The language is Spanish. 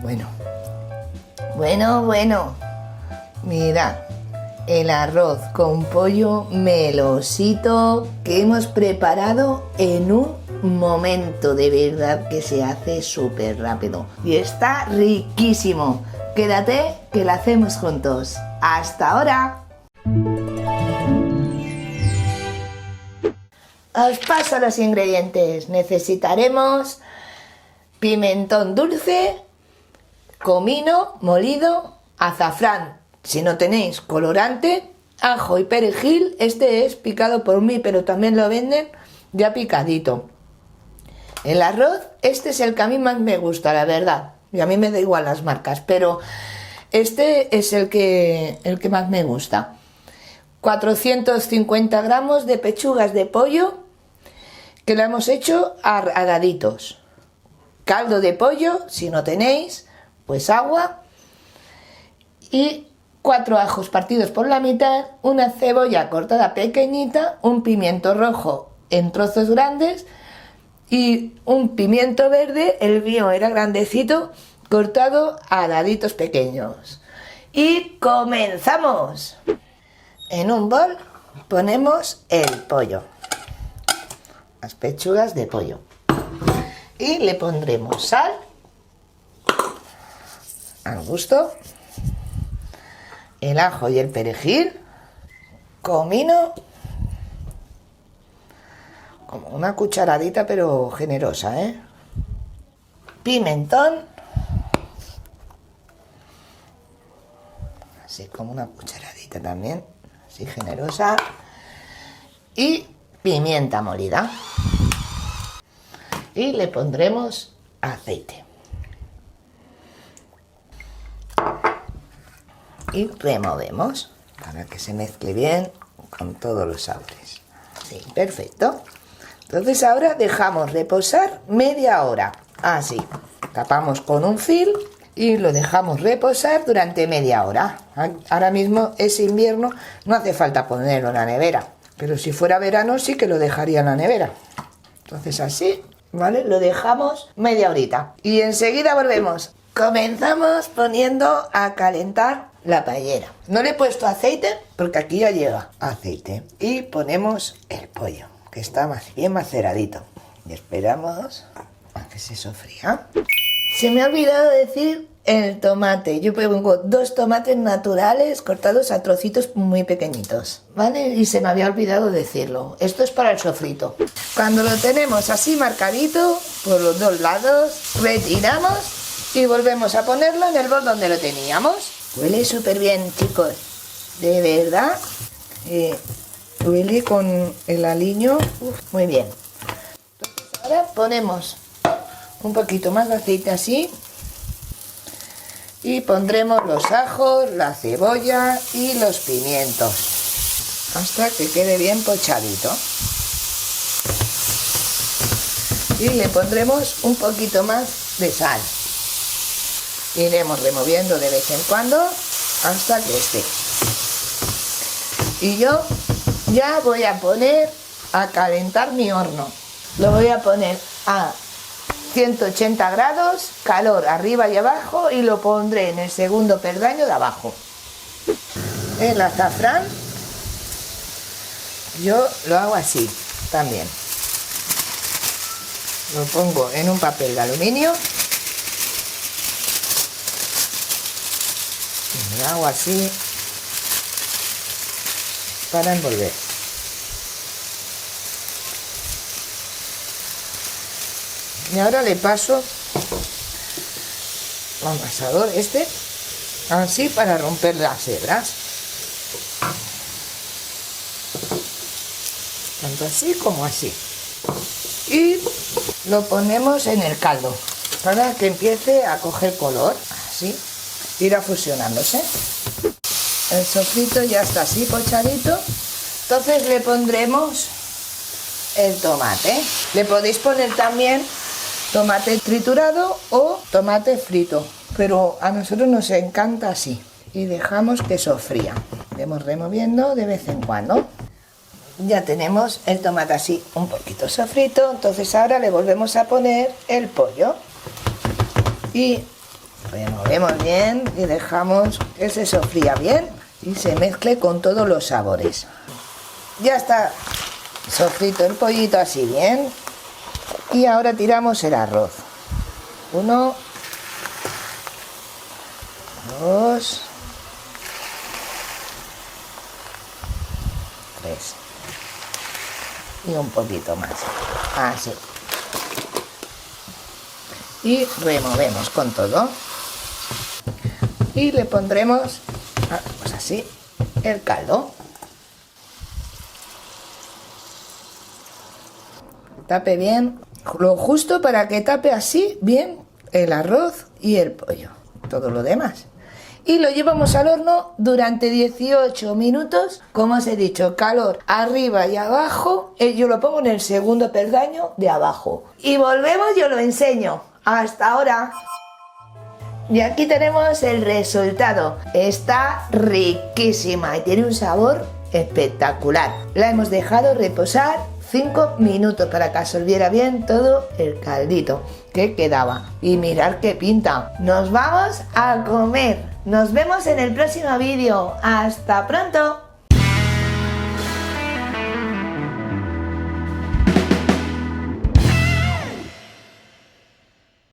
Bueno. Mirad, el arroz con pollo melosito que hemos preparado en un momento. De verdad que se hace súper rápido y está riquísimo. Quédate que lo hacemos juntos. ¡Hasta ahora! Os paso los ingredientes. Necesitaremos pimentón dulce, comino molido, azafrán, si no tenéis colorante, ajo y perejil. Este es picado por mí, pero también lo venden ya picadito. El arroz, este es el que a mí más me gusta, la verdad. Y a mí me da igual las marcas, pero este es el que más me gusta. 450 gramos de pechugas de pollo, que lo hemos hecho a daditos. Caldo de pollo, si no tenéis, pues agua. Y 4 ajos partidos por la mitad, una cebolla cortada pequeñita, un pimiento rojo en trozos grandes y un pimiento verde, el mío era grandecito, cortado a daditos pequeños. Y comenzamos. En un bol ponemos el pollo, las pechugas de pollo, y le pondremos sal al gusto, el ajo y el perejil, comino, como una cucharadita pero generosa, pimentón, así como una cucharadita también, así generosa, y pimienta molida. Y le pondremos aceite. Y removemos para que se mezcle bien con todos los sabores. Sí, perfecto. Entonces ahora dejamos reposar media hora. Así, tapamos con un film y lo dejamos reposar durante media hora. Ahora mismo es invierno, no hace falta ponerlo en la nevera, pero si fuera verano sí que lo dejaría en la nevera. Entonces así, ¿vale? Lo dejamos media horita y enseguida volvemos. Comenzamos poniendo a calentar la paellera. No le he puesto aceite porque aquí ya lleva aceite. Y ponemos el pollo, que está bien maceradito. Y esperamos a que se sofría. Se me ha olvidado decir el tomate. Yo pongo 2 tomates naturales cortados a trocitos muy pequeñitos, ¿vale? Y se me había olvidado decirlo. Esto es para el sofrito. Cuando lo tenemos así marcadito por los 2 lados, retiramos y volvemos a ponerlo en el bol donde lo teníamos. Huele súper bien, chicos, de verdad. Huele con el aliño. Muy bien. Entonces ahora ponemos un poquito más de aceite así y pondremos los ajos, la cebolla y los pimientos hasta que quede bien pochadito. Y le pondremos un poquito más de sal. Iremos removiendo de vez en cuando hasta que esté. Y yo ya voy a poner a calentar mi horno. Lo voy a poner a 180 grados, calor arriba y abajo, y lo pondré en el segundo peldaño de abajo. El azafrán yo lo hago así también. Lo pongo en un papel de aluminio. Lo hago así para envolver. Y ahora le paso el amasador así para romper las hebras. Tanto así como así. Y lo ponemos en el caldo para que empiece a coger color. Así. Irá fusionándose. El sofrito ya está así pochadito. Entonces le pondremos el tomate. Le podéis poner también tomate triturado o tomate frito, pero a nosotros nos encanta así. Y dejamos que sofría. Vamos removiendo de vez en cuando. Ya tenemos el tomate así un poquito sofrito. Entonces ahora le volvemos a poner el pollo y Removemos bien y dejamos que se sofría bien y se mezcle con todos los sabores. Ya está sofrito el pollito así bien. Y ahora tiramos el arroz. 1, 2, 3. Y un poquito más. Así. Y removemos con todo. Y le pondremos, pues así, el caldo. Tape bien, lo justo para que tape así bien el arroz y el pollo. Todo lo demás. Y lo llevamos al horno durante 18 minutos, como os he dicho, calor arriba y abajo. Yo lo pongo en el segundo peldaño de abajo. Y volvemos, yo lo enseño. Hasta ahora. Y aquí tenemos el resultado. Está riquísima y tiene un sabor espectacular. La hemos dejado reposar 5 minutos para que absorbiera bien todo el caldito que quedaba. Y mirad qué pinta. Nos vamos a comer. Nos vemos en el próximo vídeo. ¡Hasta pronto!